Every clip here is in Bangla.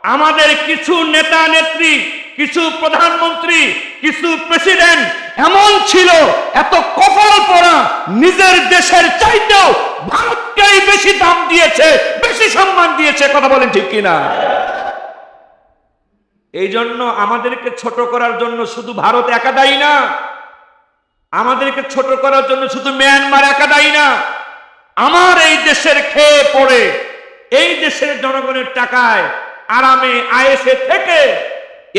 আমাদের কিছু নেতা নেত্রী, কিছু প্রধানমন্ত্রী, কিছু প্রেসিডেন্ট এমন ছিল, এত কপাল পোড়া, নিজের দেশের চাইতেও ভারতকেই বেশি দাম দিয়েছে, বেশি সম্মান দিয়েছে। কথা বলেন ঠিক কিনা? এই জন্য আমাদেরকে ছোট করার জন্য শুধু ভারত একা দায়ী না, আমাদেরকে ছোট করার জন্য শুধু মিয়ানমার একা দায়ী না। আমার এই দেশের খেয়ে পড়ে, এই দেশের জনগণের টাকায় আরামে আয়েসে থেকে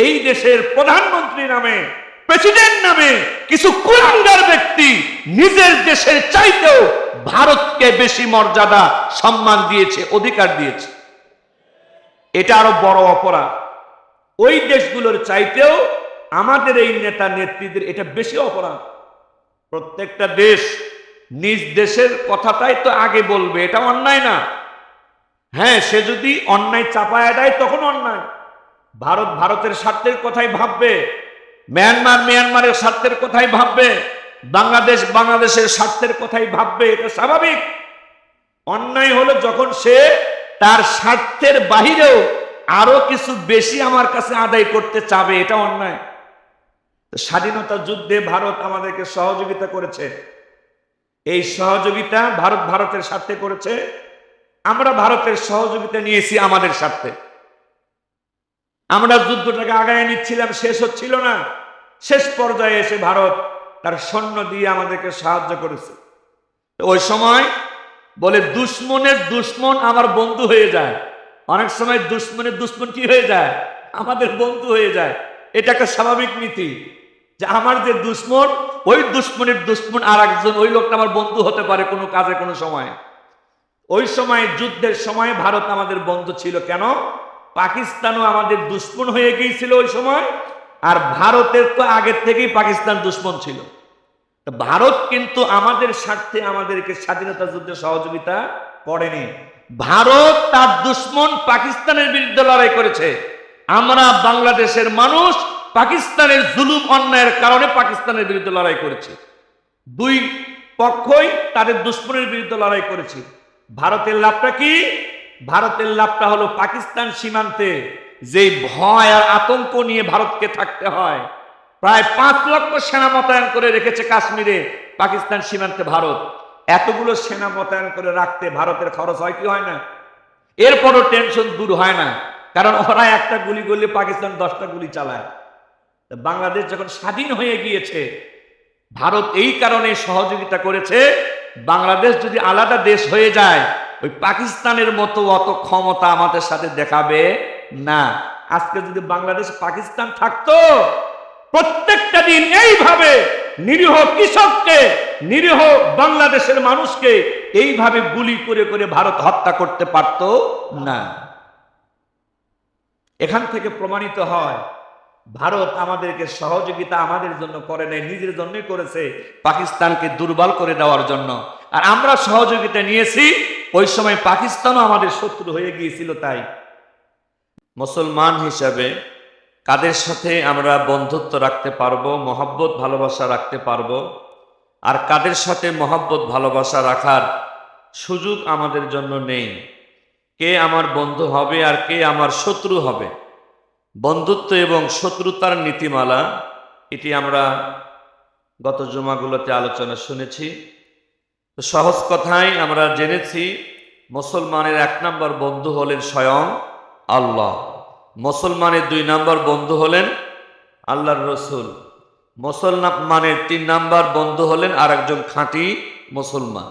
এই দেশের প্রধানমন্ত্রী নামে, প্রেসিডেন্ট নামে কিছু কুলাঙ্গার ব্যক্তি নিজের দেশের চাইতেও ভারতকে বেশি মর্যাদা, সম্মান দিয়েছে, অধিকার দিয়েছে। এটা আরো বড় অপরাধ। ওই দেশগুলোর চাইতেও আমাদের এই নেতা নেত্রীদের এটা বেশি অপরাধ। প্রত্যেকটা দেশ নিজ দেশের কথাটাই তো আগে বলবে, এটা অন্যায় না। হ্যাঁ, সে যদি অন্যায় চাপায়া দেয় তখন অন্যায়। ভারত ভারতের স্বার্থের কথাই ভাববে, মিয়ানমার মিয়ানমারের স্বার্থের কথাই ভাববে, বাংলাদেশ বাংলাদেশের স্বার্থের কথাই ভাববে, এটা স্বাভাবিক। অন্যায় হলো যখন সে তার স্বার্থের বাহিরেও আরো কিছু বেশি আমার কাছে আদায় করতে চাবে, এটা অন্যায়। স্বাধীনতা যুদ্ধে ভারত আমাদেরকে সহযোগিতা করেছে, এই সহযোগিতা ভারত ভারতের স্বার্থে করেছে, আমরা ভারতের সহযোগিতা নিয়েছি আমাদের স্বার্থে। আমরা যুদ্ধটাকে আগায় নিচ্ছিলাম, শেষ হচ্ছিল না, শেষ পর্যায়ে এসে ভারত তার সৈন্য দিয়ে আমাদেরকে সাহায্য করেছে। ওই সময় বলে দুশ্মনের দুশ্মন আমার বন্ধু হয়ে যায়। অনেক সময় দুশ্মনের দুশ্মন কি হয়ে যায়? আমাদের বন্ধু হয়ে যায়। এটা একটা স্বাভাবিক নীতি যে আমার যে দুশ্মন, ওই দুশ্মনের দুশ্মন আর একজন, ওই লোকটা আমার বন্ধু হতে পারে কোনো কাজে কোনো সময়। ওই সময় যুদ্ধের সময় ভারত আমাদের বন্ধু ছিল। কেন? পাকিস্তানও আমাদের দুশ্মন হয়ে গিয়েছিল ওই সময়, আর ভারতের তো আগের থেকেই পাকিস্তান দুশ্মন ছিল। ভারত কিন্তু আমাদের স্বার্থে আমাদেরকে স্বাধীনতা যুদ্ধে সহযোগিতা করেনি। ভারত তার দুশ্মন পাকিস্তানের বিরুদ্ধে লড়াই করেছে। আমরা বাংলাদেশের মানুষ পাকিস্তানের জুলুম অন্যায়ের কারণে পাকিস্তানের বিরুদ্ধে লড়াই করেছি। দুই পক্ষই তাদের দুশ্মনের বিরুদ্ধে লড়াই করেছি। ভারতের লাভটা কি? ভারতের লাভটা হলো পাকিস্তান সীমান্তে যে ভয় আর আতঙ্ক নিয়ে ভারতকে থাকতে হয়, প্রায় 5 লক্ষ সেনা মোতায়েন করে রেখেছে কাশ্মীরে পাকিস্তান সীমান্তে ভারত। এতগুলো সেনা মোতায়েন করে রাখতে ভারতের খরচ হয় কি হয় না? এরপরও টেনশন দূর হয় না, কারণ ওরা একটা গুলি করলে পাকিস্তান 10টা গুলি চালায়। বাংলাদেশ যখন স্বাধীন হয়ে গিয়েছে, ভারত এই কারণে সহযোগিতা করেছে, বাংলাদেশ যদি আলাদা দেশ হয়ে যায় ওই পাকিস্তানের মতো অত ক্ষমতা আমাদের সাথে দেখাবে না। আজকে যদি বাংলাদেশ পাকিস্তান থাকতো, প্রত্যেকটা দিন এইভাবে নিরীহ কৃষককে, নিরীহ বাংলাদেশের মানুষকে এইভাবে গুলি করে করে ভারত হত্যা করতে পারত না। এখান থেকে প্রমাণিত হয় ভারত আমাদেরকে সহযোগিতা আমাদের জন্য করে নাই, নিজের জন্যই করেছে, পাকিস্তানকে দুর্বল করে দেওয়ার জন্য। আর আমরা সহযোগিতা নিয়েছি, ওই সময় পাকিস্তানও আমাদের শত্রু হয়ে গিয়েছিল। তাই মুসলমান হিসাবে কাদের সাথে আমরা বন্ধুত্ব রাখতে পারবো, মহব্বত ভালোবাসা রাখতে পারবো, আর কাদের সাথে মহব্বত ভালোবাসা রাখার সুযোগ আমাদের জন্য নেই, কে আমার বন্ধু হবে আর কে আমার শত্রু হবে, বন্ধুত্ব এবং শত্রুতার নীতিমালা, এটি আমরা গত জুমাগুলোতে আলোচনা শুনেছি। তো সহজ কথায় আমরা জেনেছি মুসলমানের 1 নম্বর বন্ধু হলেন স্বয়ং আল্লাহ, মুসলমানের 2 নম্বর বন্ধু হলেন আল্লাহর রসুল, মুসলমানের 3 নম্বর বন্ধু হলেন আরেকজন খাঁটি মুসলমান।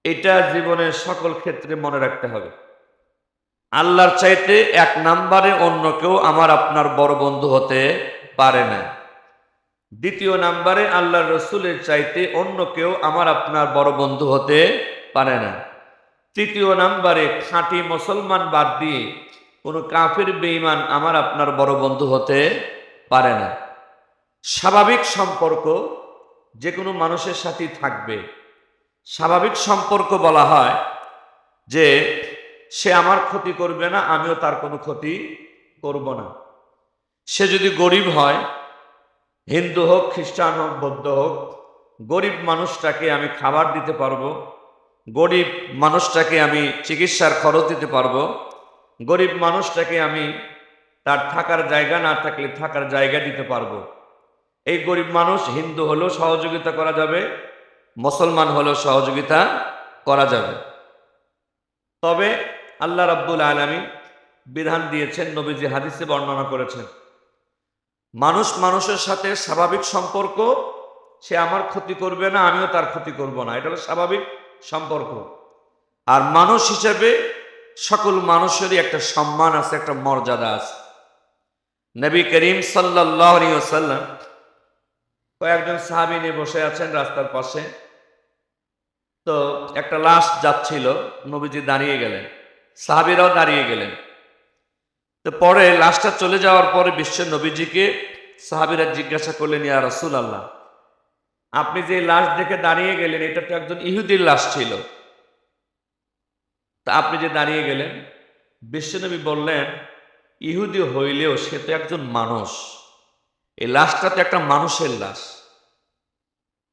এটা জীবনের সকল ক্ষেত্রে মনে রাখতে হবে। আল্লাহর চাইতে 1 নম্বরে অন্য কেউ আমার আপনার বড় বন্ধু হতে পারে না। 2য় নম্বরে আল্লাহর রসুলের চাইতে অন্য কেউ আমার আপনার বড় বন্ধু হতে পারে না। 3য় নম্বরে খাঁটি মুসলমান বাদ দিয়ে কোনো কাফির বেঈমান আমার আপনার বড় বন্ধু হতে পারে না। স্বাভাবিক সম্পর্ক যে কোনো মানুষের সাথেই থাকবে। স্বাভাবিক সম্পর্ক বলা হয় যে সে আমার ক্ষতি করবে না, আমিও তার কোনো ক্ষতি করব না। সে যদি গরিব হয়, হিন্দু হোক, খ্রিস্টান হোক, বৌদ্ধ হোক, গরিব মানুষটাকে আমি খাবার দিতে পারবো, গরিব মানুষটাকে আমি চিকিৎসার খরচ দিতে পারবো, গরিব মানুষটাকে আমি তার থাকার জায়গা না থাকলে থাকার জায়গা দিতে পারবো। এই গরিব মানুষ হিন্দু হলেও সহযোগিতা করা যাবে, মুসলমান হলেও সহযোগিতা করা যাবে। তবে আল্লাহ রাব্বুল আলামিন বিধান দিয়েছেন, নবীজি হাদিসে বর্ণনা করেছেন, মানুষ মানুষের সাথে স্বাভাবিক সম্পর্ক, সে আমার ক্ষতি করবে না, আমিও তার ক্ষতি করব না, এটা হলো স্বাভাবিক সম্পর্ক। আর মানুষ হিসেবে সকল মানুষেরই একটা সম্মান আছে, একটা মর্যাদা আছে। নবী করিম সাল্লাল্লাহু আলাইহি ওয়াসাল্লাম কয়েকজন সাহাবী নিয়ে বসে আছেন রাস্তার পাশে। তো একটা লাশ যাচ্ছিল, নবীজি দাঁড়িয়ে গেলেন, সাহাবীরাও দাঁড়িয়ে গেলেন। তো পরে লাশটা চলে যাওয়ার পরে বিশ্ব নবীজিকে সাহাবীরা জিজ্ঞাসা করলেন, ইয়া রাসূলুল্লাহ, আপনি যে লাশ দেখে দাঁড়িয়ে গেলেন, এটা তো একজন ইহুদির লাশ ছিল, তা আপনি যে দাঁড়িয়ে গেলেন। বিশ্বনবী বললেন, ইহুদি হইলেও সে তো একজন মানুষ, এই লাশটা তো একটা মানুষের লাশ,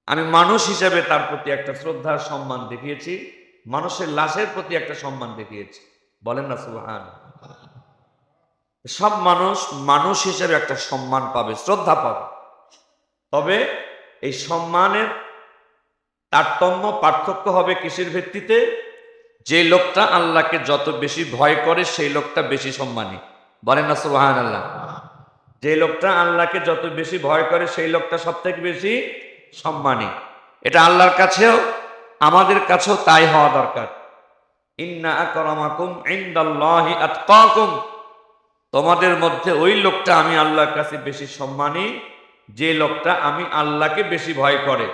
আমি মানুষ হিসেবে তার প্রতি একটা শ্রদ্ধার সম্মান দেখিয়েছি, মানুষের লাশের প্রতি একটা সম্মান দেখিয়েছি। বলেন না সুবহান। সব মানুষ মানুষ হিসেবে একটা সম্মান পাবে, শ্রদ্ধা পাবে। তবে এই সম্মানের তারতম্য, পার্থক্য হবে কিসের ভিত্তিতে? যে লোকটা আল্লাহকে যত বেশি ভয় করে সেই লোকটা বেশি সম্মানী। বলেন না সুবহানাল্লাহ। যে লোকটা আল্লাহকে যত বেশি ভয় করে সেই লোকটা সব থেকে বেশি সম্মানী। এটা আল্লাহর কাছেও আমাদের কাছেও তাই হওয়া দরকার। ইন্না আকরামাকুম ইনদাল্লাহি আতকাকুম, তোমাদের মধ্যে ওই লোকটা আমি আল্লাহর কাছে বেশি সম্মানী যে লোকটা আমি আল্লাহকে বেশি ভয় করে।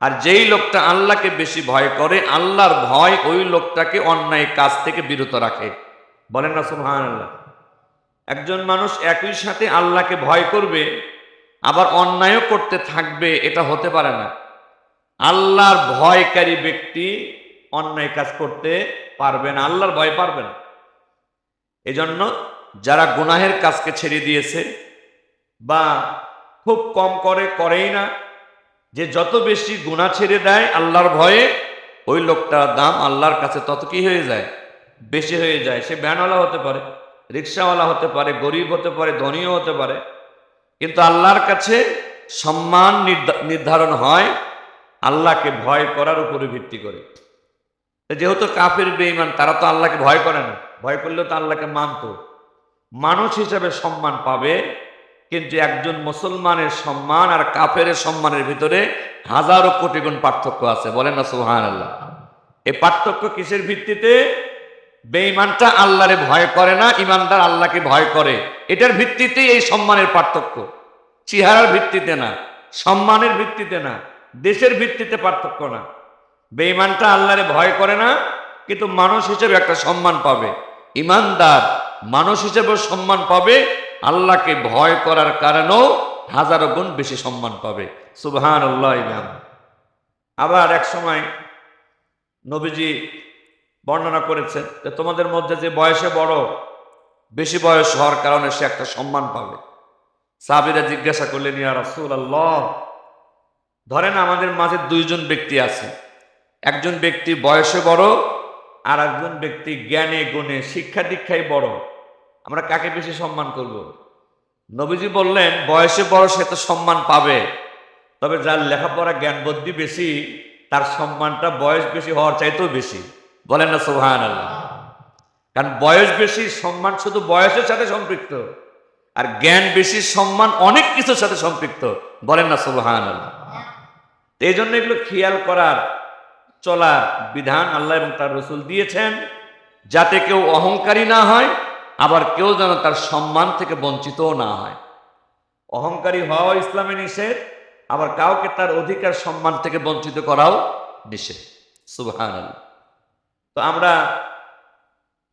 আর যেই লোকটা আল্লাহকে বেশি ভয় করে, আল্লাহর ভয় ওই লোকটাকে অন্যায় কাজ থেকে বিরত রাখে। বলেন না সুবহানাল্লাহ। একজন মানুষ একই সাথে আল্লাহকে ভয় করবে আবার অন্যায়ও করতে থাকবে, এটা হতে পারে না। আল্লাহর ভয়কারী ব্যক্তি অন্যায় কাজ করতে পারবে না, আল্লাহর ভয় পারবে না। এজন্য যারা গুনাহের কাজকে ছেড়ে দিয়েছে বা খুব কম করে, করেই না, যে যত বেশি গুনাহ ছেড়ে দেয় আল্লাহর ভয়ে, ওই লোকটার দাম আল্লাহর কাছে তত কি হয়ে যায়? বেশি হয়ে যায়। সে ভ্যানওয়ালা হতে পারে, রিক্সাওয়ালা হতে পারে, গরিব হতে পারে, ধনীও হতে পারে, কিন্তু আল্লাহর কাছে সম্মান নির্ধারণ হয় আল্লাহকে ভয় করার উপরে ভিত্তি করে। যেহেতু কাফের বেঈমান, তারা তো আল্লাহকে ভয় করে না, ভয় করলেও তো আল্লাহকে মানত, মানুষ হিসেবে সম্মান পাবে। কিন্তু একজন মুসলমানের সম্মান আর কাফের সম্মানের ভিতরে হাজারো কোটি গুণ পার্থক্য আছে। বলেন না সুবহানাল্লাহ। এই পার্থক্য কিসের ভিত্তিতে? বেঈমানটা আল্লাহরে ভয় করে না, ইমানদার আল্লাহকে ভয় করে, এটার ভিত্তিতেই এই সম্মানের পার্থক্য। চেহারার ভিত্তিতে না, সম্মানের ভিত্তিতে না, দেশের ভিত্তিতে পার্থক্য না। বেঈমানটা আল্লাহরে ভয় করে না, কিন্তু মানুষ হিসেবে একটা সম্মান পাবে। ইমানদার মানুষ হিসেবে সম্মান পাবে, আল্লাহকে ভয় করার কারণেও হাজারো গুণ বেশি সম্মান পাবে। সুবহানাল্লাহ। আবার এক সময় নবীজি বর্ণনা করেছেন যে তোমাদের মধ্যে যে বয়সে বড়, বেশি বয়স হওয়ার কারণে সে একটা সম্মান পাবে। সাহাবীরা জিজ্ঞাসা করলেন, ইয়া রাসূলুল্লাহ, ধরেন আমাদের মাঝে দুইজন ব্যক্তি আছে, একজন ব্যক্তি বয়সে বড় আর একজন ব্যক্তি জ্ঞানে গুণে শিক্ষা দীক্ষায় বড়, আমরা কাকে বেশি সম্মান করব? নবীজি বললেন, বয়সে বড় সে তো সম্মান পাবে, তবে যার লেখাপড়া জ্ঞান বুদ্ধি বেশি তার সম্মানটা বয়স বেশি হওয়ার চাইতেও বেশি। বলেন না সুবহানাল্লাহ। কারণ বয়স বেশি সম্মান শুধু বয়সের সাথে সম্পৃক্ত, আর জ্ঞান বেশি সম্মান অনেক কিছুর সাথে সম্পৃক্ত। বলেন না সুবহানাল্লাহ। এই জন্য এগুলো খেয়াল করার, চলার বিধান আল্লাহ এবং তার রাসূল দিয়েছেন, যাতে কেউ অহংকারী না হয়, আবার কেউ যেন তার সম্মান থেকে বঞ্চিতও না হয়। অহংকারী হওয়া ইসলামে নিষেধ, আবার কাউকে তার অধিকার সম্মান থেকে বঞ্চিত করাও নিষেধ। সুবহানাল্লাহ। তো আমরা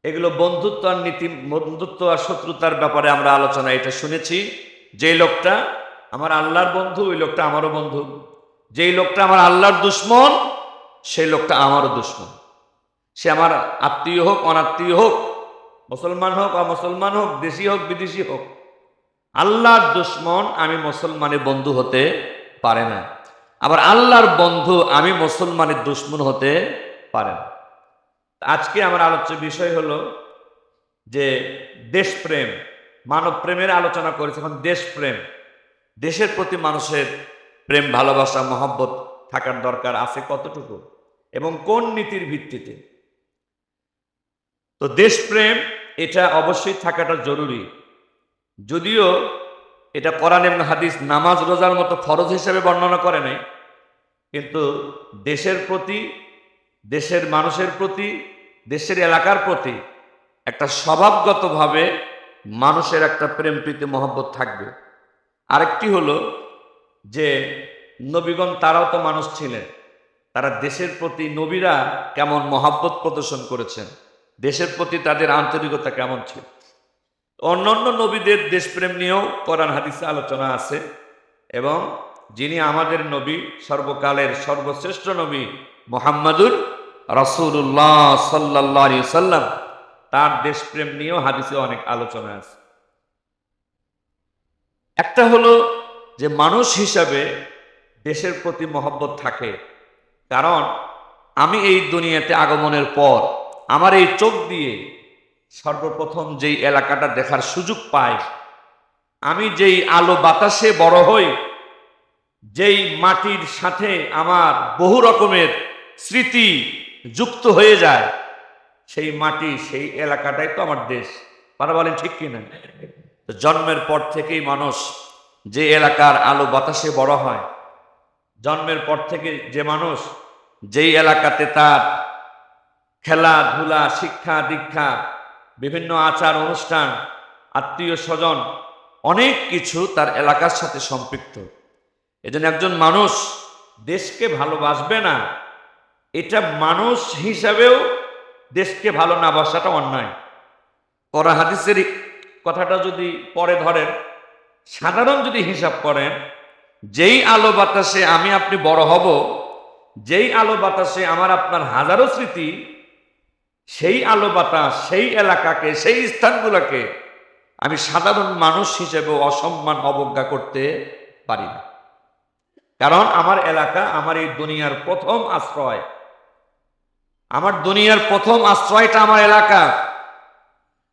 এগুলো বন্ধুত্ব আর নীতি, বন্ধুত্ব আর শত্রুতার ব্যাপারে আমরা আলোচনা এটা শুনেছি। যে লোকটা আমার আল্লাহর বন্ধু ওই লোকটা আমারও বন্ধু, যেই লোকটা আমার আল্লাহর দুশ্মন সেই লোকটা আমারও দুশ্মন। সে আমার আত্মীয় হোক, অনাত্মীয় হোক, মুসলমান হোক, অমুসলমান হোক, দেশি হোক, বিদেশি হোক, আল্লাহর দুশ্মন আমি মুসলমানের বন্ধু হতে পারে না, আবার আল্লাহর বন্ধু আমি মুসলমানের দুশ্মন হতে পারে না। আজকে আমার আলোচ্য বিষয় হলো যে দেশপ্রেম, মানব প্রেমের আলোচনা করেছে, এখন দেশপ্রেম, দেশের প্রতি মানুষের প্রেম, ভালোবাসা, মহব্বত থাকার দরকার আছে কতটুকু এবং কোন নীতির ভিত্তিতে। তো দেশপ্রেম এটা অবশ্যই থাকাটা জরুরি, যদিও এটা কোরআন এবং হাদিস নামাজ রোজার মতো ফরজ হিসেবে বর্ণনা করে নাই, কিন্তু দেশের প্রতি, দেশের মানুষের প্রতি, দেশের এলাকার প্রতি একটা স্বভাবগতভাবে মানুষের একটা প্রেম প্রীতি মহব্বত থাকবে। আরেকটি হলো যে নবীগণ তারাও তো মানুষ ছিলেন, তারা দেশের প্রতি, নবীরা কেমন মহব্বত প্রদর্শন করেছেন, দেশের প্রতি তাদের আন্তরিকতা কেমন ছিল। অন্যান্য নবীদের দেশপ্রেম নিয়েও কোরআন হাদিসে আলোচনা আছে, এবং যিনি আমাদের নবী, সর্বকালের সর্বশ্রেষ্ঠ নবী মুহাম্মাদুর রাসূলুল্লাহ সাল্লাল্লাহু আলাইহি সাল্লাম, তার দেশপ্রেম নিয়েও হাদিসে অনেক আলোচনা আছে। একটা হলো যে মানুষ হিসাবে দেশের প্রতি মহব্বত থাকে, কারণ আমি এই দুনিয়াতে আগমনের পর আমার এই চোখ দিয়ে সর্বপ্রথম যেই এলাকাটা দেখার সুযোগ পাই, আমি যেই আলো বাতাসে বড় হই, যেই মাটির সাথে আমার বহু রকমের স্মৃতি যুক্ত হয়ে যায়, সেই মাটি, সেই এলাকাটাই তো আমার দেশ। তারা বলেন ঠিক কিনা? তো জন্মের পর থেকেই মানুষ যে এলাকার আলো বাতাসে বড় হয়, জন্মের পর থেকে যে মানুষ যেই এলাকাতে তার খেলাধুলা, শিক্ষা দীক্ষা, বিভিন্ন আচার অনুষ্ঠান, আত্মীয় স্বজন, অনেক কিছু তার এলাকার সাথে সম্পৃক্ত। এজন্য একজন মানুষ দেশকে ভালোবাসবে না, এটা মানুষ হিসাবেও দেশকে ভালো না বাসাটা অন্যায়। কোরআন হাদিসের কথাটা যদি পরে ধরেন, সাধারণ যদি হিসাব করেন, যেই আলো বাতাসে আমি আপনি বড় হব, যেই আলো বাতাসে আমার আপনার হাজারো স্মৃতি, সেই আলো বাতাস, সেই এলাকাকে, সেই স্থানগুলোকে আমি সাধারণ মানুষ হিসেবে অসম্মান, অবজ্ঞা করতে পারি না। কারণ আমার এলাকা আমার এই দুনিয়ার প্রথম আশ্রয়, আমার দুনিয়ার প্রথম আশ্রয়টা আমার এলাকা।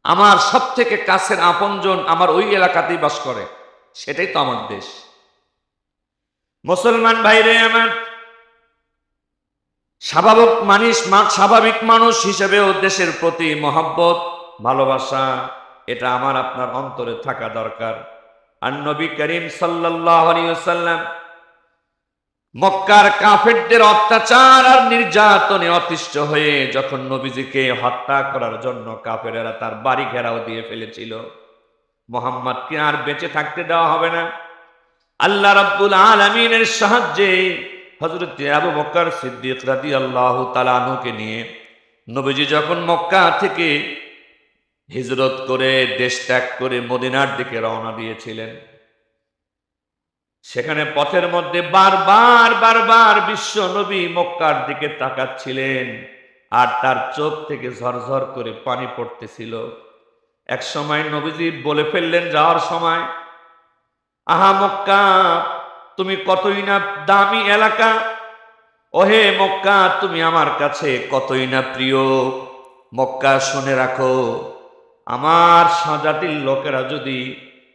আমার সব থেকে কাছের আপনজন আমার ওই এলাকাতেই বাস করে, সেটাই তো আমার দেশ। মুসলমান ভাইরে আমার, স্বাভাবিক মানুষ হিসেবেও দেশের প্রতি মহব্বত, ভালোবাসা, এটা আমার আপনার অন্তরে থাকা দরকার। আর নবী করিম সাল্লাল্লাহু আলাইহি ওয়াসাল্লাম মক্কার কাফেরদের অত্যাচার আর নির্যাতনে অতিষ্ঠ হয়ে যখন নবীজিকে হত্যা করার জন্য কাফেরেরা তার বাড়ি ঘেরাও দিয়ে ফেলেছিল, মুহাম্মদকে আর বেঁচে থাকতে দেওয়া হবে না, আল্লাহ রাব্বুল আলামিনের সাহায্যে হযরত আবু বকর সিদ্দিক রাদিয়াল্লাহু তাআলা আনহুকে নিয়ে নবীজি যখন মক্কা থেকে হিজরত করে, দেশ ত্যাগ করে মদিনার দিকে রওনা দিয়েছিলেন, সেখানে পথের মধ্যে বারবার বিশ্ব নবী মক্কার দিকে তাকাচ্ছিলেন, আর তার চোখ থেকে ঝরঝর করে পানি পড়তেছিল। এক সময় নবীজি বলে ফেললেন যাওয়ার সময়, আহা মক্কা, তুমি কতই না দামি এলাকা, ওহে মক্কা, তুমি আমার কাছে কতই না প্রিয়। মক্কা, শুনে রাখো, আমার স্বজাতির লোকেরা যদি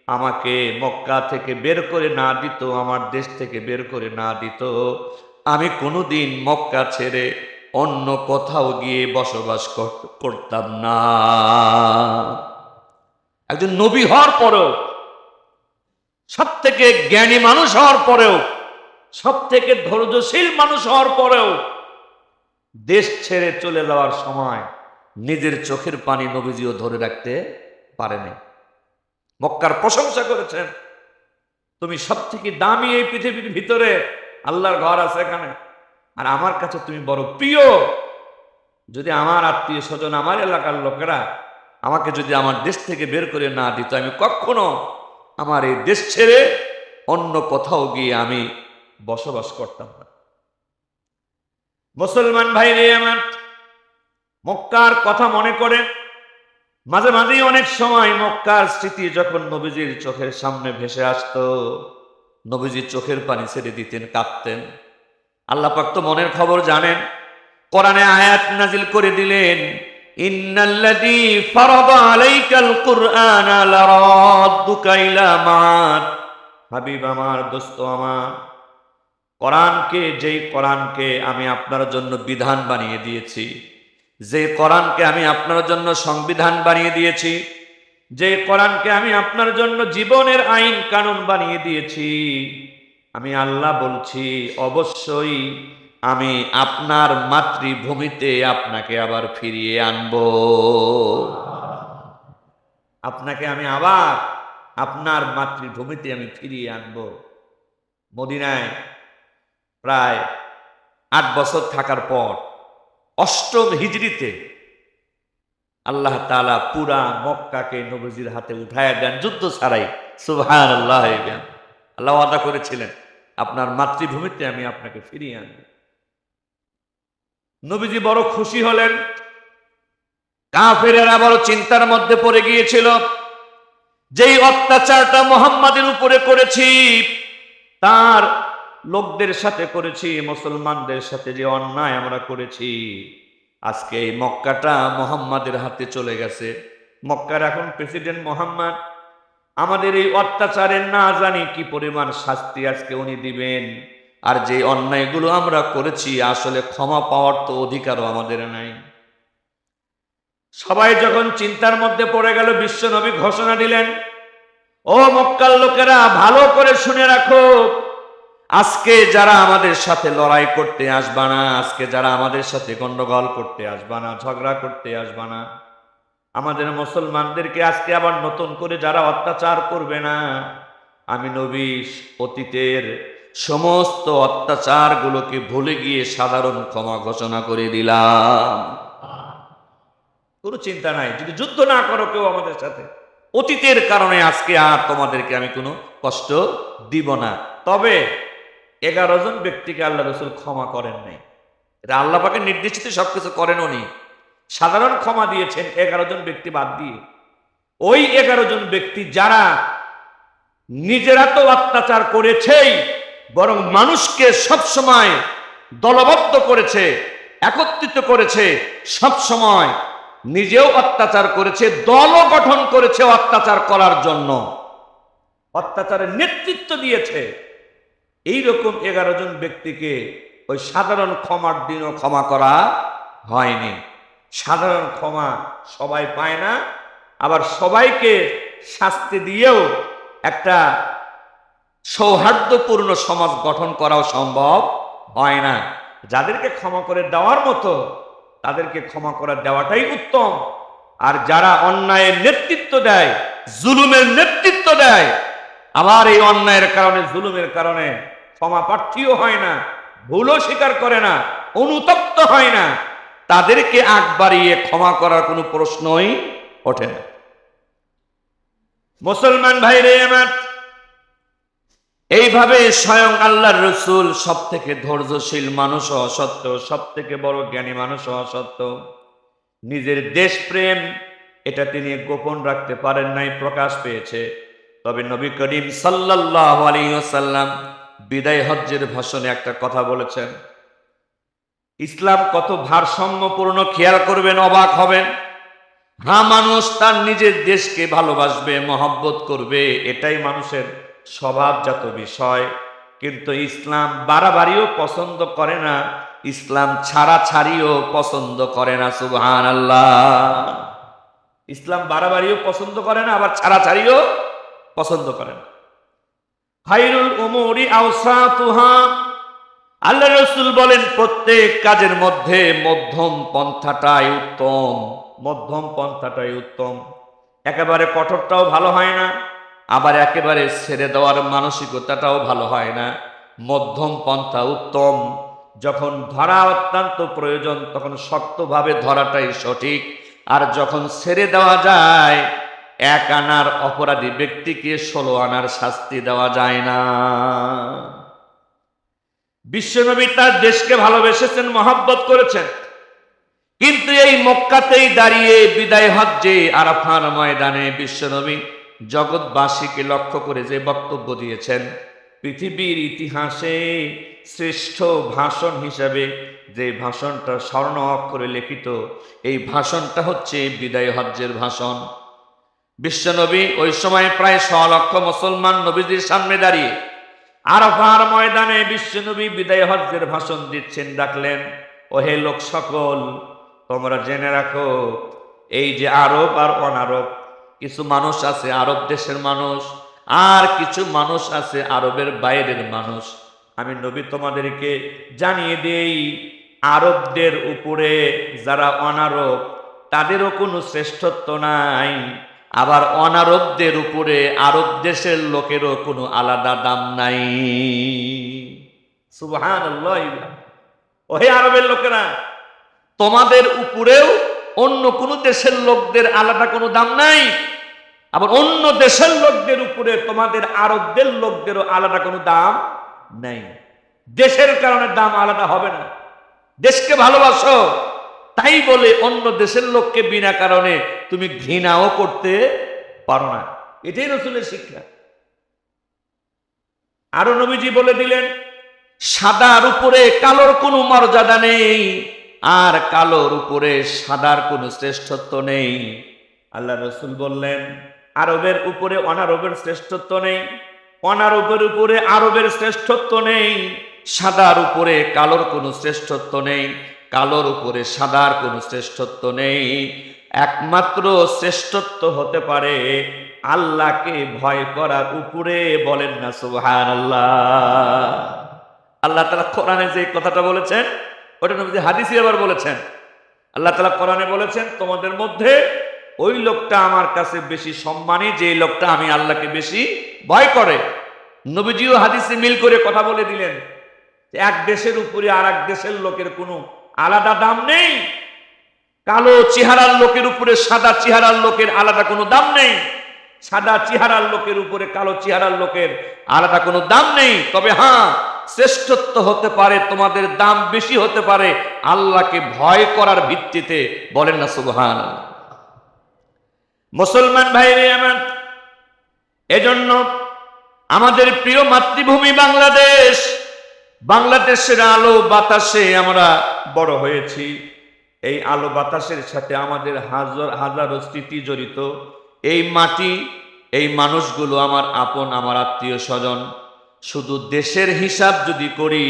আমাকে মক্কা থেকে বের করে না দিত, আমার দেশ থেকে বের করে না দিত, আমি কোনোদিন মক্কা ছেড়ে অন্য কোথাও গিয়ে বসবাস করতাম না। একজন নবী হওয়ার পরেও, সব থেকে জ্ঞানী মানুষ হওয়ার পরেও, সব থেকে ধৈর্যশীল মানুষ হওয়ার পরেও দেশ ছেড়ে চলে যাওয়ার সময় নিজের চোখের পানি নবীজিও ধরে রাখতে পারেনি। মক্কার প্রশংসা করেছেন, তুমি সব থেকে দামি এই পৃথিবীর ভিতরে, আল্লাহর ঘর আছে এখানে, আর আমার কাছে তুমি বড় প্রিয়। যদি আমার আত্মীয় স্বজন, আমার এলাকার লোকেরা আমাকে যদি আমার দেশ থেকে বের করে না দিত, আমি কখনো আমার এই দেশ ছেড়ে অন্য কোথাও গিয়ে আমি বসবাস করতাম না। মুসলমান ভাইরে আমার, মক্কার কথা মনে করে মাঝে মাঝেই অনেক সময় মক্কার স্মৃতি যখন নবীজির চোখের সামনে ভেসে আসতো, নবীজির চোখের পানি ছেড়ে দিতেন, কাঁদতেন। আল্লাহ পাক তো মনের খবর জানেন, কোরআনে আয়াত নাজিল করে দিলেন, ইন্নাল্লাযী ফারাদা আলাইকাল কুরআনা লারাদ্দুকা ইলা মাআদ। হাবিব আমার, দোস্ত আমার, যেই কোরআনকে আমি আপনার জন্য বিধান বানিয়ে দিয়েছি, যে কোরআনকে আমি আপনার জন্য সংবিধান বানিয়ে দিয়েছি, যে কোরআনকে আমি আপনার জন্য জীবনের আইন কানুন বানিয়ে দিয়েছি, আমি আল্লাহ বলছি অবশ্যই আমি আপনার মাতৃভূমিতে আপনাকে আবার ফিরিয়ে আনব। আপনাকে আমি আবার আপনার মাতৃভূমিতে আমি ফিরিয়ে আনব। মদিনায় প্রায় 8 বছর থাকার পর 8ম হিজরিতে আল্লাহ তাআলা পুরা মক্কাকে নবীজির হাতে উঠায় দেন যুদ্ধ ছাড়াই। সুবহানাল্লাহ। আল্লাহ ওয়াদা করেছিলেন আপনার মাতৃভূমিতে আমি আপনাকে ফিরিয়ে আনব। নবীজি বড় খুশি হলেন। কাফেরেরা বড় চিন্তার মধ্যে পড়ে গিয়েছিল, যেই অত্যাচারটা মুহাম্মাদের উপরে করেছি, তার লোকদের সাথে করেছি, মুসলমানদের সাথে যে অন্যায় আমরা করেছি, আজকে এই মক্কাটা মুহাম্মাদের হাতে চলে গেছে। মক্কার এখন প্রেসিডেন্ট মুহাম্মদ। আমাদের এই অত্যাচারের না জানি কি পরিমাণ শাস্তি আজকে উনি দিবেন। আর যে অন্যায়গুলো আমরা করেছি আসলে ক্ষমা পাওয়ার তো অধিকারও আমাদের নাই। সবাই যখন চিন্তার মধ্যে পড়ে গেল, বিশ্বনবী ঘোষণা দিলেন, ও মক্কার লোকেরা ভালো করে শুনে রাখো, আজকে যারা আমাদের সাথে লড়াই করতে আসবা না, আজকে যারা আমাদের সাথে গন্ডগোল করতে আসবা না, ঝগড়া করতে আসবা না, আমাদের মুসলমানদেরকে আজকে আবার নতুন করে যারা অত্যাচার করবে না, আমি নবী অতীতের সমস্ত অত্যাচারগুলোকে ভুলে গিয়ে সাধারণ ক্ষমা ঘোষণা করে দিলাম। কোনো চিন্তা নাই, যদি যুদ্ধ না করো কেউ আমাদের সাথে, অতীতের কারণে আজকে আর তোমাদেরকে আমি কোনো কষ্ট দিব না। তবে 11 জন ব্যক্তিকে আল্লাহ রাসূল ক্ষমা করেন নাই। এটা আল্লাহ পাকের নির্দেশিত সবকিছু করেন উনি। সাধারণ ক্ষমা দিয়েছেন 11 জন ব্যক্তি বাদ দিয়ে। ওই 11 জন ব্যক্তি যারা নিজেরা তো অত্যাচার করেছেই, বরং মানুষকে সবসময় দলবদ্ধ করেছে, একত্রিত করেছে, সবসময় নিজেও অত্যাচার করেছে, দলও গঠন করেছে অত্যাচার করার জন্য, অত্যাচারের নেতৃত্ব দিয়েছে। এইরকম 11 জন ব্যক্তিকে ওই সাধারণ ক্ষমার দিনও ক্ষমা করা হয়নি। সাধারণ ক্ষমা সবাই পায় না, আবার সবাইকে শাস্তি দিয়েও একটা সৌহার্দ্যপূর্ণ সমাজ গঠন করাও সম্ভব হয় না। যাদেরকে ক্ষমা করে দেওয়ার মতো তাদেরকে ক্ষমা করে দেওয়াটাই উত্তম। আর যারা অন্যায়ের নেতৃত্ব দেয়, জুলুমের নেতৃত্ব দেয়, আবার এই অন্যায়ের কারণে, জুলুমের কারণে ক্ষমা প্রার্থীও হয় না, ভুলও স্বীকার করে না, অনুতপ্ত হয় না, তাদেরকে আগ বাড়িয়ে ক্ষমা করার কোনো প্রশ্নই ওঠে না। মুসলমান ভাইরে আমার, এইভাবে স্বয়ং আল্লাহর রাসূল সব থেকে ধৈর্যশীল মানুষ হওয়া সত্ত্বেও, সব থেকে বড় জ্ঞানী মানুষ হওয়া সত্ত্বেও, নিজের দেশপ্রেম এটা তিনি গোপন রাখতে পারেন নাই, প্রকাশ পেয়েছে। তবে নবী করিম সাল্লাল্লাহু আলাইহি ওয়াসাল্লাম বিদায় হজ্জের ভাষণে একটা কথা বলেছেন। ইসলাম কত ভারসাম্যপূর্ণ, খেয়াল করবেন, অবাক হবেন। হ্যাঁ, মানুষ তার নিজের দেশকে ভালোবাসবে, মহব্বত করবে, এটাই মানুষের স্বভাবজাত বিষয়। কিন্তু ইসলাম বাড়াবাড়িও পছন্দ করে না, ইসলাম ছাড়াছাড়িও পছন্দ করে না। সুবহানাল্লাহ। ইসলাম বাড়াবাড়িও পছন্দ করে না, আবার ছাড়াছাড়িও পছন্দ করে না। খায়রুল উমুরি আওসাতুহা, আল্লাহ রাসূল বলেন প্রত্যেক কাজের মধ্যে মধ্যম পন্থাটাই উত্তম। মধ্যম পন্থাটাই উত্তম। একেবারে কঠোরটাও ভালো হয় না, আবার একেবারে ছেড়ে দেওয়ার মানসিকতাটাও ভালো হয় না। মধ্যম পন্থা উত্তম। যখন ধরা অত্যন্ত প্রয়োজন তখন শক্তভাবে ধরাটাই সঠিক। আর যখন ছেড়ে দেওয়া যায়, 1 আনার অপরাধী ব্যক্তিকে 16 আনার শাস্তি দেওয়া যায় না। বিশ্বনবী তার দেশকে ভালোবেসেছেন, মহব্বত করেছেন, কিন্তু এই মক্কাতেই দাঁড়িয়ে বিদায় হজ্জে আরাফার ময়দানে বিশ্বনবী জগৎবাসীকে লক্ষ্য করে যে বক্তব্য দিয়েছেন, পৃথিবীর ইতিহাসে শ্রেষ্ঠ ভাষণ হিসাবে যে ভাষণটা স্বর্ণ অক্ষরে লিখিত, এই ভাষণটা হচ্ছে বিদায় হজ্জের ভাষণ। বিশ্বনবী ওই সময় প্রায় 100 লক্ষ মুসলমান নবীজির সামনে দাঁড়িয়ে আরাফার ময়দানে বিশ্বনবী বিদায় হজ্জের ভাষণ দিচ্ছেন। ডাকলেন, ও হে লোক সকল, তোমরা জেনে রাখো, এই যে আরব আর অনারব, কিছু মানুষ আছে আরব দেশের মানুষ, আর কিছু মানুষ আছে আরবের বাইরের মানুষ। আমি নবী তোমাদেরকে জানিয়ে দেই, আরবদের উপরে যারা অনারব তাদেরও কোনো শ্রেষ্ঠত্ব নাই, আবার অনারবদের উপরে আরব দেশের লোকেরও কোনো আলাদা দাম নাই। সুবহানাল্লাহ। ওহে আরবের লোকেরা, তোমাদের উপরেও অন্য কোন দেশের লোকদের আলাদা কোনো দাম নাই, আবার অন্য দেশের লোকদের উপরে তোমাদের আরবদের লোকদেরও আলাদা কোনো দাম নাই। দেশের কারণে দাম আলাদা হবে না। দেশকে ভালোবাসো, তাই বলে অন্য দেশের লোককে বিনা কারণে তুমি ঘৃণাও করতে পারো না। এটাই রাসূলের শিক্ষা। আরো নবীজি বলে দিলেন, সাদার উপরে কালোর কোনো মর্যাদা নেই, আর কালোর উপরে সাদার কোনো শ্রেষ্ঠত্ব নেই। আল্লাহ রাসূল বললেন, আরবের উপরে অনারবের শ্রেষ্ঠত্ব নেই, অনারবের উপরে আরবের শ্রেষ্ঠত্ব নেই, সাদার উপরে কালোর কোনো শ্রেষ্ঠত্ব নেই, কালোর উপরে সাদার কোনো শ্রেষ্ঠত্ব নেই। একমাত্র শ্রেষ্ঠত্ব হতে পারে আল্লাহকে ভয় করার উপরে। বলেন না সুবহানাল্লাহ। আল্লাহ তাআলা কোরআনে যে কথাটা বলেছেন, ওটা নবীজি হাদিসে আবার বলেছেন। আল্লাহ তাআলা কোরআনে বলেছেন, তোমাদের মধ্যে ওই লোকটা আমার কাছে বেশি সম্মানী, যে লোকটা আমি আল্লাহকে বেশি ভয় করে। নবীজিও হাদিসে মিল করে কথা বলে দিলেন, এক দেশের উপরে আর এক দেশের লোকের কোনো আলাদা দাম নেই। কালো চেহারার লোকের উপরে সাদা চেহারার লোকের আলাদা কোনো দাম নেই, সাদা চেহারার লোকের উপরে কালো চেহারার লোকের আলাদা কোনো দাম নেই। তবে হ্যাঁ, শ্রেষ্ঠত্ব হতে পারে, তোমাদের দাম বেশি হতে পারে আল্লাহকে ভয় করার ভিত্তিতে। বলেন না সুবহানাল্লাহ। মুসলমান ভাইরে আমার, এজন্য আমাদের প্রিয় মাতৃভূমি বাংলাদেশ, বাংলাদেশের আলো বাতাসে আমরা বড় হয়েছি। এই আলো বাতাসের সাথে আমাদের হাজারো স্মৃতি জড়িত। এই মাটি, এই মানুষগুলো আমার আপন, আমার আত্মীয় স্বজন। শুধু দেশের হিসাব যদি করি,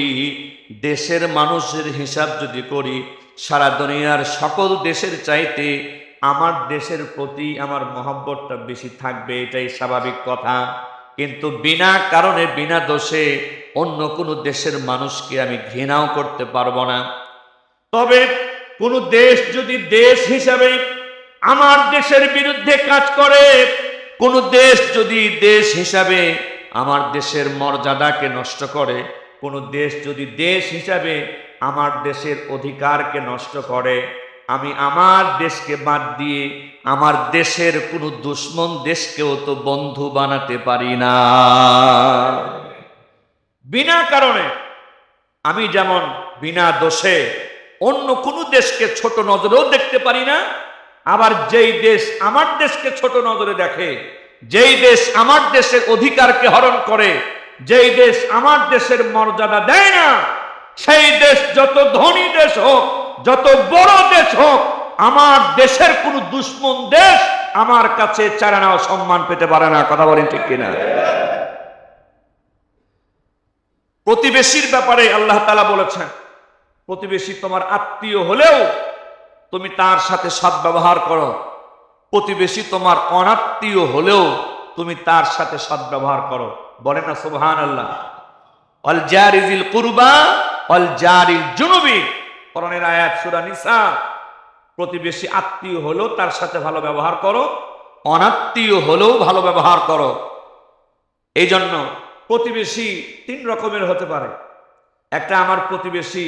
দেশের মানুষের হিসাব যদি করি, সারা দুনিয়ার সকল দেশের চাইতে আমার দেশের প্রতি আমার মহব্বতটা বেশি থাকবে, এটাই স্বাভাবিক কথা। কিন্তু বিনা কারণে বিনা দোষে অন্য কোনো দেশের মানুষকে আমি ঘৃণাও করতে পারবো না। তবে কোন দেশ যদি দেশ হিসাবে আমার দেশের বিরুদ্ধে কাজ করে, কোন দেশ যদি দেশ হিসাবে আমার দেশের মর্যাদাকে নষ্ট করে, কোন দেশ যদি দেশ হিসাবে আমার দেশের অধিকারকে নষ্ট করে, আমি আমার দেশকে বাদ দিয়ে আমার দেশের কোনো দুশ্মন দেশকেও তো বন্ধু বানাতে পারি না। বিনা কারণে আমি যেমন বিনা দোষে অন্য কোনো দেশকে ছোট নজরেও দেখতে পারি না, আবার যেই দেশ আমার দেশকে ছোট নজরে দেখে, যেই দেশ আমার দেশের অধিকারকে হরণ করে, যেই দেশ আমার দেশের মর্যাদা দেয় না, সেই দেশ যত ধনী দেশ হোক, যত বড় দেশ হোক, আমার দেশের কোন দুশ্মন দেশ আমার কাছে চারানাও সম্মান পেতে পারে না। কথা বলেন ঠিক কিনা? প্রতিবেশীর ব্যাপারে আল্লাহ তাআলা বলেছেন, প্রতিবেশী তোমার আত্মীয় হলেও তুমি তার সাথে সদ্ব্যবহার করো, প্রতিবেশী তোমার অনাত্মীয় হলেও তুমি তার সাথে সদ্ব্যবহার করো। বলেন না সুবহানাল্লাহ। আল জারিজিল কুরবা আল জারিল জুনুবি, কোরআনের আয়াত সূরা নিসা। প্রতিবেশী আত্মীয় হলেও তার সাথে ভালো ব্যবহার করো, অনাত্মীয় হলেও ভালো ব্যবহার করো। এই জন্য প্রতিবেশী 3 রকমের হতে পারে। একটা আমার প্রতিবেশী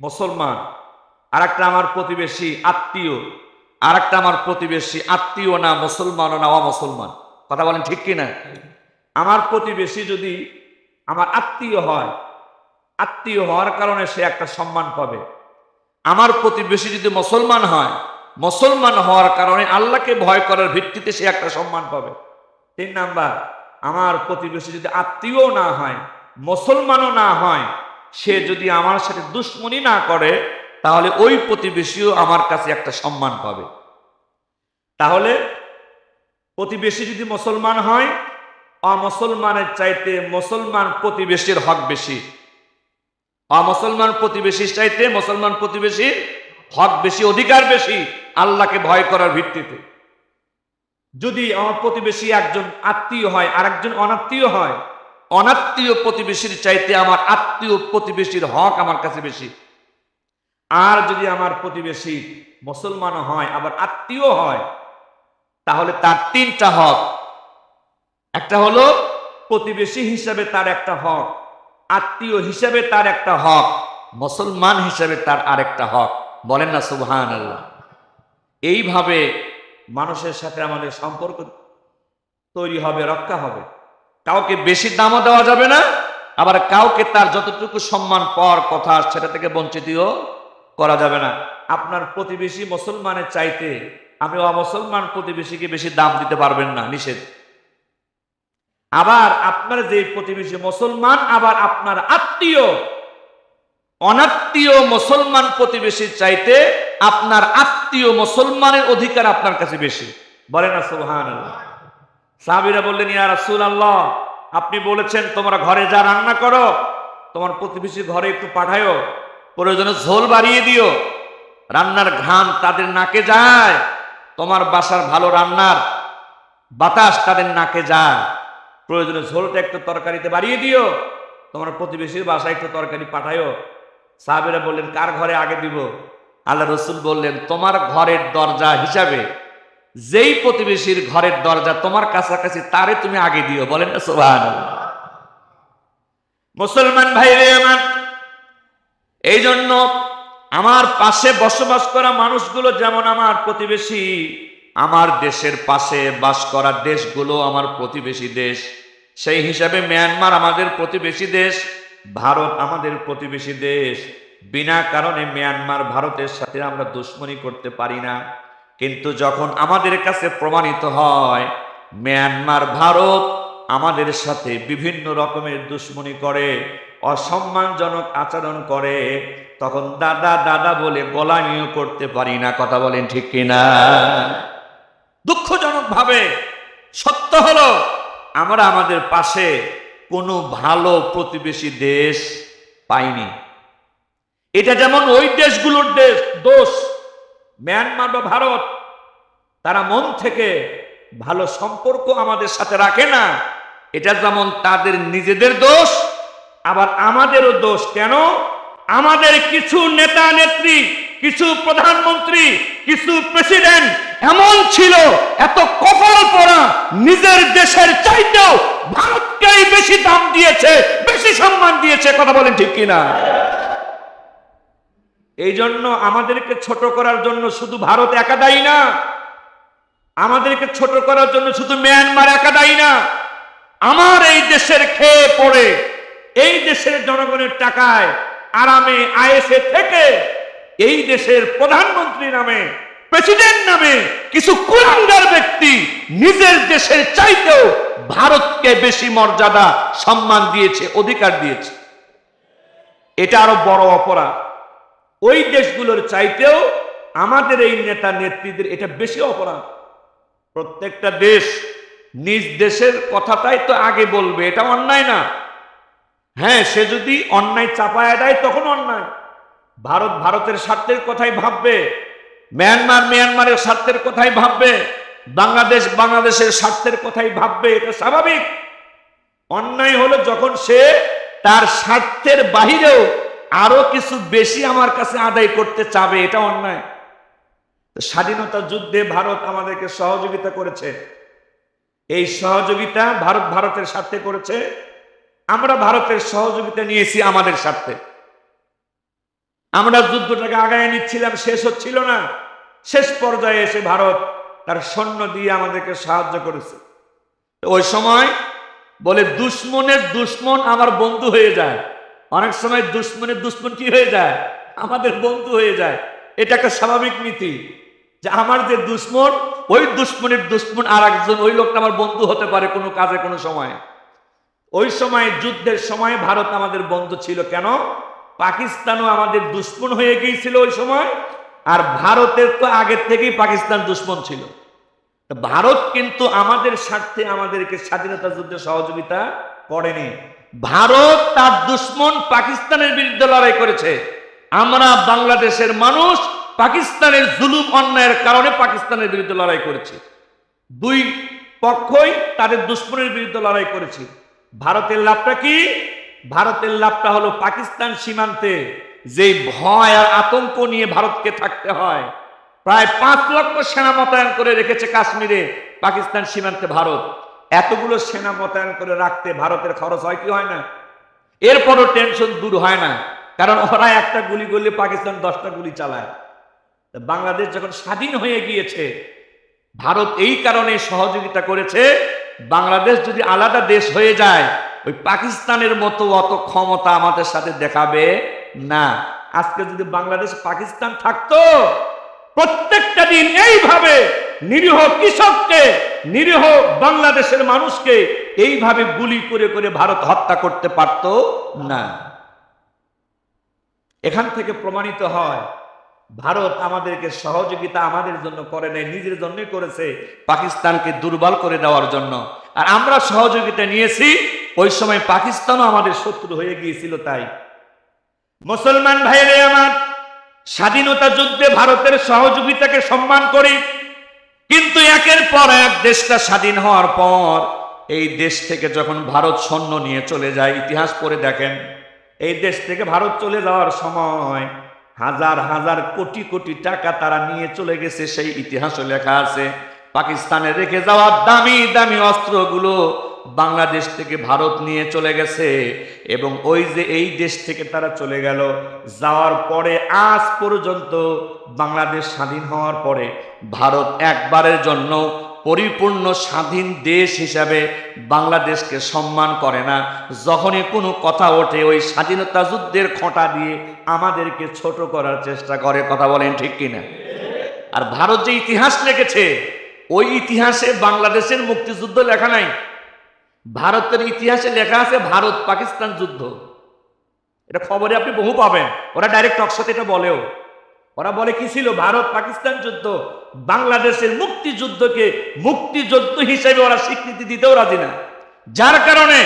মুসলমান, আর একটা আমার প্রতিবেশী আত্মীয়, আর একটা আমার প্রতিবেশী আত্মীয় না, মুসলমানও না, অমুসলমান। কথা বলেন ঠিক কিনা? আমার প্রতিবেশী যদি আমার আত্মীয় হয়, আত্মীয় হওয়ার কারণে সে একটা সম্মান পাবে। আমার প্রতিবেশী যদি মুসলমান হয়, মুসলমান হওয়ার কারণে আল্লাহকে ভয় করার ভিত্তিতে সে একটা সম্মান পাবে। 3 নাম্বার, আমার প্রতিবেশী যদি আত্মীয় না হয়, মুসলমানও না হয়, সে যদি আমার সাথে দুশ্মনী না করে, তাহলে ওই প্রতিবেশীও আমার কাছে একটা সম্মান পাবে। তাহলে প্রতিবেশী যদি মুসলমান হয়, অমুসলমানের চাইতে মুসলমান প্রতিবেশীর হক বেশি। অমুসলমান প্রতিবেশীর চাইতে মুসলমান প্রতিবেশীর হক বেশি, অধিকার বেশি, আল্লাহকে ভয় করার ভিত্তিতে। যদি আমার প্রতিবেশী একজন আত্মীয় হয় আর একজন অনাত্মীয় হয়, অনাত্মীয় প্রতিবেশীর চাইতে আমার আত্মীয় প্রতিবেশীর হক আমার কাছে বেশি। আর যদি আমার প্রতিবেশী মুসলমান হয় আবার আত্মীয় হয়, তাহলে তার তিনটা হক। একটা হলো প্রতিবেশী হিসাবে তার একটা হক, আত্মীয় হিসাবে তার একটা হক, মুসলমান হিসাবে তার আরেকটা হক। বলেন না সুবহানাল্লাহ। এইভাবে মানুষের সাথে আমাদের সম্পর্ক তৈরি হবে, রক্ষা হবে। কাউকে বেশি দামও দেওয়া যাবে না, আবার কাউকে তার যতটুকু সম্মান পাওয়ার কথা সেটা থেকে বঞ্চিতও করা যাবে না। আপনার প্রতিবেশী মুসলমানের চাইতে আপনি অমুসলমান প্রতিবেশীকে বেশি দাম দিতে পারবেন না, নিষেধ। আবার আপনার যে প্রতিবেশী মুসলমান, আবার আপনার আত্মীয়, অনাত্মীয় মুসলমান প্রতিবেশীর চাইতে আপনার আত্মীয় মুসলমানের অধিকার আপনার কাছে বেশি। বলেন না সুবহানাল্লাহ। সাহাবীরা বললেন, ইয়া রাসূলুল্লাহ, আপনি বলেছেন তোমরা ঘরে যা রান্না করো তোমার প্রতিবেশী ঘরে একটু পাঠায়ো, প্রয়োজনে ঝোল বাড়িয়ে দিও, রান্নার ঘ্রাণ তাদের নাকে যায়, তোমার বাসার ভালো রান্নার বাতাস তাদের নাকে যায়, প্রয়োজনে ঝোলটা একটু তরকারিতে বাড়িয়ে দিও, তোমার প্রতিবেশীর বাসায় একটু তরকারি পাঠায়ো। সাহাবীরা বললেন, কার ঘরে আগে দিব? আল্লাহ রসুল বললেন, তোমার ঘরের দরজা হিসাবে যেই প্রতিবেশীর ঘরের দরজা তোমার কাছাকাছি তারে তুমি আগে দিও। বলেন না সুবহানাল্লাহ। মুসলমান ভাইরে আমার, এই জন্য আমার পাশে বসবাস করা মানুষগুলো যেমন আমার প্রতিবেশী, আমার দেশের পাশে বাস করা দেশগুলো আমার প্রতিবেশী দেশ। সেই হিসাবে মিয়ানমার আমাদের প্রতিবেশী দেশ, ভারত আমাদের প্রতিবেশী দেশ। বিনা কারণে মিয়ানমার ভারতের সাথে আমরা দুশ্মনী করতে পারি না। কিন্তু যখন আমাদের কাছে প্রমাণিত হয় মিয়ানমার ভারত আমাদের সাথে বিভিন্ন রকমের দুশ্মনী করে, অসম্মানজনক আচরণ করে, তখন দাদা দাদা বলে গোলামিও করতে পারি না। কথা বলেন ঠিক কিনা? দুঃখজনক ভাবে সত্য হলো আমরা আমাদের পাশে কোনো ভালো প্রতিবেশী দেশ পাইনি। এটা যেমন ওই দেশগুলোর দোষ, মিয়ানমার বা ভারত তারা মন থেকে ভালো সম্পর্ক আমাদের সাথে রাখে না, এটা যেমন তাদের নিজেদের দোষ, আবার আমাদেরও দোষ। কেন? আমাদের কিছু নেতা নেত্রী, কিছু প্রধানমন্ত্রী, কিছু প্রেসিডেন্ট এমন ছিল, এত কপাল পড়া, নিজের দেশের চাইতেও ভারতকেই বেশি দাম দিয়েছে, বেশি সম্মান দিয়েছে। কথা বলেন ঠিক কিনা? এই জন্য আমাদেরকে ছোট করার জন্য শুধু ভারত একা দায়ী না, আমাদেরকে ছোট করার জন্য শুধু মিয়ানমার একা দায়ী না। আমার এই দেশের খেয়ে পড়ে, এই দেশের জনগণের টাকায় আরামে আয়েসে থেকে এই দেশের প্রধানমন্ত্রী নামে, প্রেসিডেন্ট নামে কিছু কুলাঙ্গার ব্যক্তি নিজের দেশের চাইতেও ভারতকে বেশি মর্যাদা সম্মান দিয়েছে, অধিকার দিয়েছে। এটা আরো বড় অপরাধ। ওই দেশগুলোর চাইতেও আমাদের এই নেতা নেত্রীদের এটা বেশি অপরাধ। প্রত্যেকটা দেশ নিজ দেশের কথাটাই তো আগে বলবে, এটা অন্যায় না। হ্যাঁ, সে যদি অন্যায় চাপায়া দেয় তখন অন্যায়। ভারত ভারতের স্বার্থের কথাই ভাববে, মিয়ানমার মিয়ানমারের স্বার্থের কথাই ভাববে, বাংলাদেশ বাংলাদেশের স্বার্থের কথাই ভাববে, এটা স্বাভাবিক। অন্যায় হলো যখন সে তার স্বার্থের বাহিরেও আরো কিছু বেশি আমার কাছে আদায় করতে চাবে, এটা অন্যায়। স্বাধীনতা যুদ্ধে ভারত আমাদেরকে সহযোগিতা করেছে, এই সহযোগিতা ভারত ভারতের স্বার্থে করেছে, আমরা ভারতের সহযোগিতা নিয়েছি আমাদের স্বার্থে। আমরা যুদ্ধটাকে আগায় নিচ্ছিলাম, শেষ হচ্ছিল না, শেষ পর্যায়ে এসে ভারত তার সৈন্য দিয়ে আমাদেরকে সাহায্য করেছে। ওই সময় বলে দুশ্মনের দুশ্মন আমার বন্ধু হয়ে যায়। অনেক সময় দুশ্মনের দুশ্মন কি হয়ে যায়? আমাদের বন্ধু হয়ে যায়। এটা একটা স্বাভাবিক নীতি যে আমার যে দুশ্মন, ওই দুশ্মনের দুশ্মন আর একজন, ওই লোকটা আমার বন্ধু হতে পারে কোনো কাজে কোনো সময়। ওই সময় যুদ্ধের সময় ভারত আমাদের বন্ধু ছিল। কেন? পাকিস্তানও আমাদের দুশ্মন হয়ে গিয়েছিল ওই সময়, আর ভারতের তো আগের থেকেই পাকিস্তান দুশ্মন ছিল। ভারত কিন্তু আমাদের স্বার্থে আমাদেরকে স্বাধীনতা যুদ্ধে সহযোগিতা করেনি। ভারত তার দুশ্মন পাকিস্তানের বিরুদ্ধে লড়াই করেছে। আমরা বাংলাদেশের মানুষ পাকিস্তানের জুলুম অন্যায়ের কারণে পাকিস্তানের বিরুদ্ধে লড়াই করেছি। দুই পক্ষই তাদের দুশ্মনের বিরুদ্ধে লড়াই করেছি। ভারতের লাভটা কি? ভারতের লাভটা হলো পাকিস্তান সীমান্তে যে ভয় আর আতঙ্ক নিয়ে ভারতকে থাকতে হয়, প্রায় 5 লক্ষ সেনা মোতায়েন করে রেখেছে কাশ্মীরে পাকিস্তান সীমান্তে ভারত। এতগুলো সেনা মোতায়েন করে রাখতে ভারতের খরচ হয় কি হয় না? এরপরও টেনশন দূর হয় না, কারণ ওরা একটা গুলি করলে পাকিস্তান 10টা গুলি চালায়। বাংলাদেশ যখন স্বাধীন হয়ে গিয়েছে, ভারত এই কারণে সহযোগিতা করেছে। বাংলাদেশ যদি আলাদা দেশ হয়ে যায়, ওই পাকিস্তানের মতো অত ক্ষমতা আমাদের সাথে দেখাবে না। আজকে যদি বাংলাদেশ পাকিস্তান থাকতো, প্রত্যেকটা দিন এইভাবে নিরীহ কৃষককে, নিরীহ বাংলাদেশের মানুষকে এইভাবে গুলি করে করে ভারত হত্যা করতে পারত না। এখান থেকে প্রমাণিত হয় ভারত আমাদেরকে সহযোগিতা আমাদের জন্য করে নাই, নিজের জন্যই করেছে, পাকিস্তানকে দুর্বল করে দেওয়ার জন্য। আর আমরা সহযোগিতা নিয়েছি, ওই সময় পাকিস্তানও আমাদের শত্রু হয়ে গিয়েছিল। তাই মুসলমান ভাইরে আমার, স্বাধীনতা যুদ্ধে ভারতের সহযোগিতাকে সম্মান করি, কিন্তু একের পর এক দেশটা স্বাধীন হওয়ার পর এই দেশ থেকে যখন ভারত সৈন্য নিয়ে চলে যায়, ইতিহাস পড়ে দেখেন, এই দেশ থেকে ভারত চলে যাওয়ার সময় হাজার হাজার কোটি কোটি টাকা তারা নিয়ে চলে গেছে, সেই ইতিহাসও লেখা আছে। পাকিস্তানে রেখে যাওয়া দামি দামি অস্ত্রগুলো বাংলাদেশ থেকে ভারত নিয়ে চলে গেছে। এবং ওই যে এই দেশ থেকে তারা চলে গেল, যাওয়ার পরে আজ পর্যন্ত বাংলাদেশ স্বাধীন হওয়ার পরে ভারত একবারের জন্য পরিপূর্ণ স্বাধীন দেশ হিসাবে বাংলাদেশকে সম্মান করে না। যখনই কোনো কথা ওঠে, ওই স্বাধীনতা যুদ্ধের খোঁটা দিয়ে আমাদেরকে ছোট করার চেষ্টা করে। কথা বলেন ঠিক কিনা? আর ভারত যে ইতিহাস লিখেছে, ওই ইতিহাসে বাংলাদেশের মুক্তিযুদ্ধ লেখা নাই। ভারতের ইতিহাসে লেখা আছে ভারত পাকিস্তান যুদ্ধ। এটা খবরে আপনি বহু পাবেন, ওরা ডাইরেক্ট টকশোতে এটা বলেও। ওরা বলে কি ছিল? ভারত পাকিস্তান যুদ্ধ। বাংলাদেশের মুক্তিযুদ্ধকে মুক্তিযুদ্ধ হিসেবে ওরা স্বীকৃতি দিতেও রাজি না। যার কারণে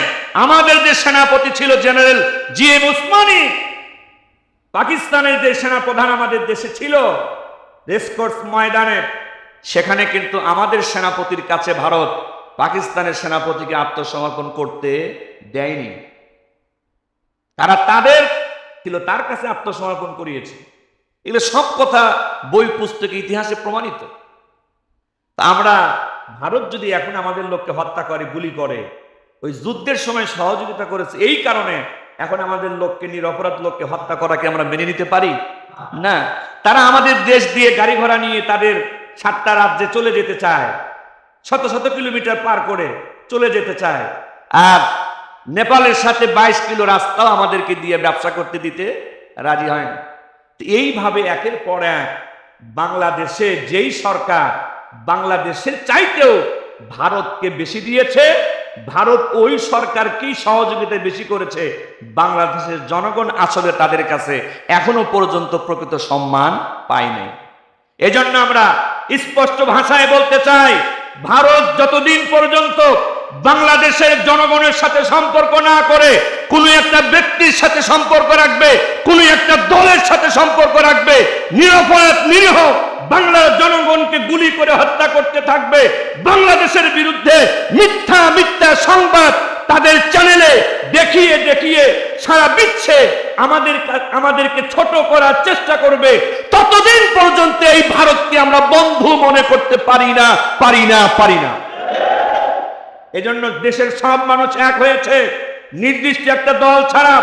আমাদের যে সেনাপতি ছিল জেনারেল জিএম উসমানী, পাকিস্তানের যে সেনাপ্রধান আমাদের দেশে ছিল রেসকোর্স ময়দানে, সেখানে কিন্তু আমাদের সেনাপতির কাছে ভারত পাকিস্তানের সেনাপতিকে আত্মসমর্পণ করতে দেয়নি। তারা তাদের ছিল তার কাছে আত্মসমর্পণ করিয়েছে। এগুলো সব কথা বই পুস্তকে ইতিহাসে প্রমাণিত। তা আমরা, ভারত যদি এখন আমাদের লোককে হত্যা করে, গুলি করে, ওই যুদ্ধের সময় সহযোগিতা করেছে, এই কারণে এখন আমাদের লোককে, নিরপরাধ লোককে হত্যা করাকে আমরা মেনে নিতে পারি না। তারা আমাদের দেশ দিয়ে গাড়ি ঘোড়া নিয়ে তাদের 7টা রাজ্যে চলে যেতে চায়, শত শত কিলোমিটার পার করে চলে যেতে চায়। আর নেপালের সাথে 22 কিলো রাস্তাও আমাদেরকে দিয়ে ব্যবসা করতে দিতে রাজি হয় না। এইভাবে একের পর এক বাংলাদেশে যেই সরকার বাংলাদেশের চাইতেও ভারতকে বেশি দিয়েছে, ভারত ওই সরকারকেই সহযোগিতা বেশি করেছে। বাংলাদেশের জনগণ আসলে তাদের কাছে এখনো পর্যন্ত প্রকৃত সম্মান পায় নাই। এজন্য আমরা স্পষ্ট ভাষায় বলতে চাই, ভারত যতদিন পর্যন্ত বাংলাদেশের জনগণের সাথে সম্পর্ক না করে কোনো একটা ব্যক্তির সাথে সম্পর্ক রাখবে, কোনো একটা দলের সাথে সম্পর্ক রাখবে, নিরপরাধ নিরীহ বাংলার জনগণকে গুলি করে হত্যা করতে থাকবে, বাংলাদেশের বিরুদ্ধে মিথ্যা মিথ্যা সংবাদ তাদের চ্যানেলে দেখিয়ে দেখিয়ে সারা বিশ্বে আমাদেরকে ছোট করার চেষ্টা করবে, ততদিন পর্যন্ত এই ভারতকে আমরা বন্ধু মনে করতে পারি না, পারি না, পারি না। এজন্য দেশের সব মানুষ এক হয়েছে, নির্দিষ্ট একটা দল ছাড়া,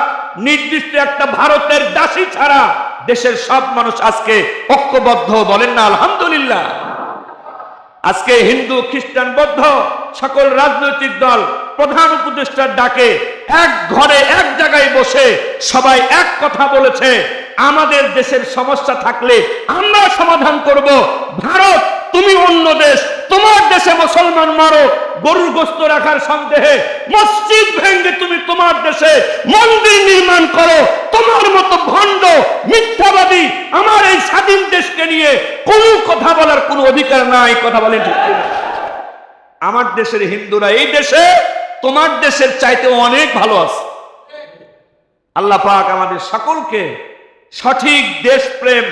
নির্দিষ্ট একটা ভারতের দাসী ছাড়া দেশের সব মানুষ আজকে ঐক্যবদ্ধ। বলেন না আলহামদুলিল্লাহ। আজকে হিন্দু, খ্রিস্টান, বৌদ্ধ সকল রাজনৈতিক দল প্রধান উপদেষ্টার ডাকে এক ঘরে এক জায়গায় বসে সবাই এক কথা বলেছে, আমাদের দেশের সমস্যা থাকলে আমরা সমাধান করব। ভারত, তুমি অন্য দেশ, তোমার দেশে মুসলমান মারো গরুর গোশত রাখার সন্দেহে, মসজিদ ভেঙে তুমি তোমার দেশে মন্দির নির্মাণ করো, তোমার মতো ভণ্ড মিথ্যাবাদী আমার এই স্বাধীন দেশকে নিয়ে কোনো কথা বলার কোনো অধিকার নাই। কথা বলেন ঠিক কিনা? আমার দেশের হিন্দুরা এই দেশে তোমার দেশের চাইতে অনেক ভালো আছে। আল্লাহ পাক আমাদের সকলকে সঠিক দেশপ্রেম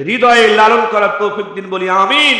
হৃদয়ে লালন করার তৌফিক দিন বলি আমিন।